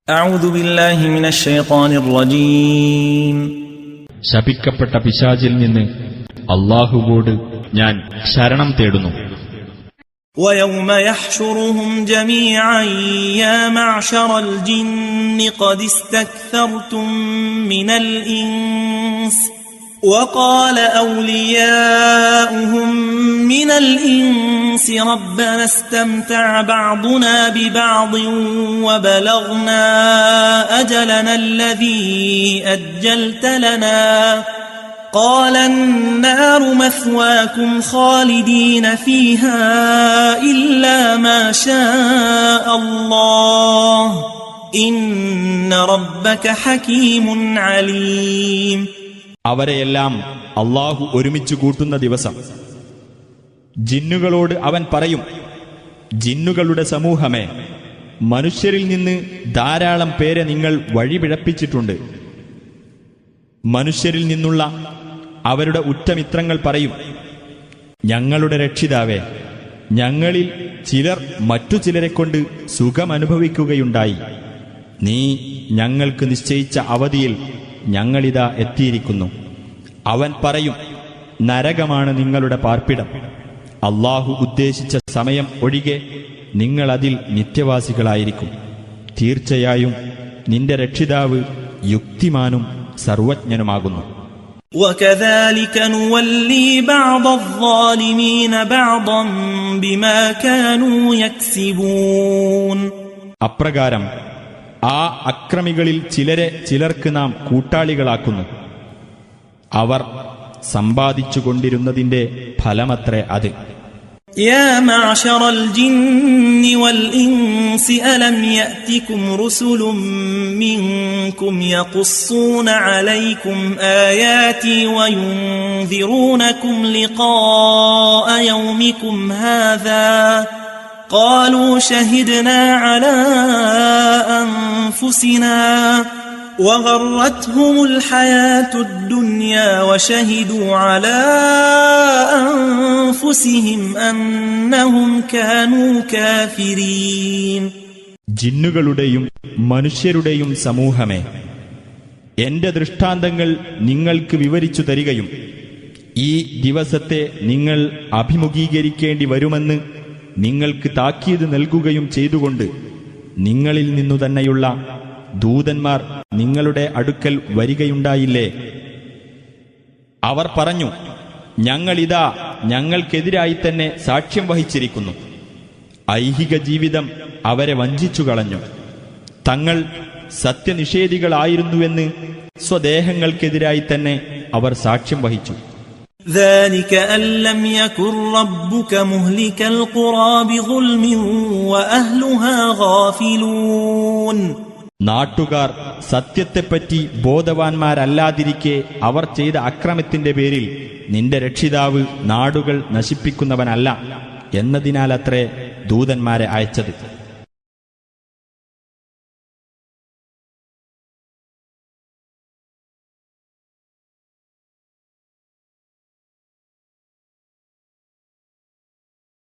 أعوذ بالله من الشيطان الرجيم ശപിക്കപ്പെട്ട പിശാചിൽ നിന്ന് അല്ലാഹുവോട് ഞാൻ ശരണം തേടുന്നു. ويوم يحشرهم جميعا يا معشر الجن قد استكثرتم من الإنس وقال أولياؤهم من الإنس ربنا استمتع بعضنا ببعض وبلغنا أجلنا الذي أجلت لنا قال النار مثواكم خالدين فيها إلا ما شاء الله إن ربك حكيم عليم. അവരെയെല്ലാം അല്ലാഹു ഒരുമിച്ച് കൂട്ടുന്ന ദിവസം ജിന്നുകളോട് അവൻ പറയും, ജിന്നുകളുടെ സമൂഹമേ, മനുഷ്യരിൽ നിന്ന് ധാരാളം പേരെ നിങ്ങൾ വഴിപിഴപ്പിച്ചിട്ടുണ്ട്. മനുഷ്യരിൽ നിന്നുള്ള അവരുടെ ഉറ്റമിത്രങ്ങൾ പറയും, ഞങ്ങളുടെ രക്ഷിതാവേ, ഞങ്ങളിൽ ചിലർ മറ്റു ചിലരെക്കൊണ്ട് സുഖമനുഭവിക്കുകയുണ്ടായി. നീ ഞങ്ങൾക്ക് നിശ്ചയിച്ച അവധിയിൽ ഞങ്ങളിതാ എത്തിയിരിക്കുന്നു. അവൻ പറയും, നരകമാണ് നിങ്ങളുടെ പാർപ്പിടം. അല്ലാഹു ഉദ്ദേശിച്ച സമയം ഒഴികെ നിങ്ങൾ അതിൽ നിത്യവാസികളായിരിക്കും. തീർച്ചയായും നിന്റെ രക്ഷിതാവ് യുക്തിമാനും സർവജ്ഞനുമാകുന്നു. وَكَذَلِكَ نُوَلِّي بَعْضَ الظَّالِمِينَ بَعْضًا بِمَا كَانُوا يَكْسِبُونَ. അപ്രകാരം ആ അക്രമികളിൽ ചിലരെ ചിലർക്ക് നാം കൂട്ടാളികളാക്കുന്നു. അവർ സമ്പാദിച്ചുകൊണ്ടിരുന്നതിന്റെ ഫലമത്രേ അത്. يا معشر الجن والإنس ألم يأتكم رسل منكم يقصون عليكم آياتي وينذرونكم لقاء يومكم هذا قالوا شهدنا على أنفسنا وغرتهم الحياة الدنيا وشهدوا على أنفسهم أنهم كانوا كافرين. ജിന്നുകളുടെയും മനുഷ്യരുടെയും സമൂഹമേ, എന്റെ ദൃഷ്ടാന്തങ്ങൾ നിങ്ങൾക്ക് വിവരിച്ചു തരികയും ഈ ദിവസത്തെ നിങ്ങൾ അഭിമുഖീകരിക്കേണ്ടി വരുമെന്ന് നിങ്ങൾക്ക് താക്കീത് നൽകുകയും ചെയ്തുകൊണ്ട് നിങ്ങളിൽ നിന്നു തന്നെയുള്ള ദൂതന്മാർ നിങ്ങളുടെ അടുക്കൽ വരികയുണ്ടായില്ലേ? അവർ പറഞ്ഞു, ഞങ്ങളിതാ ഞങ്ങൾക്കെതിരായി തന്നെ സാക്ഷ്യം വഹിച്ചിരിക്കുന്നു. ഐഹിക ജീവിതം അവരെ വഞ്ചിച്ചു കളഞ്ഞു. തങ്ങൾ സത്യനിഷേധികളായിരുന്നുവെന്ന് സ്വദേഹങ്ങൾക്കെതിരായി തന്നെ അവർ സാക്ഷ്യം വഹിച്ചു. ذلك أن لم يكن ربك مهلك القرى بظلم وأهلها غافلون. നാട്ടുകാർ സത്യത്തെപ്പറ്റി ബോധവാന്മാരല്ലാതിരിക്കെ അവർ ചെയ്ത അക്രമത്തിന്റെ പേരിൽ നിന്റെ രക്ഷിതാവ് നാടുകൾ നശിപ്പിക്കുന്നവനല്ല എന്നതിനാലത്രേ ദൂതന്മാരെ അയച്ചത്.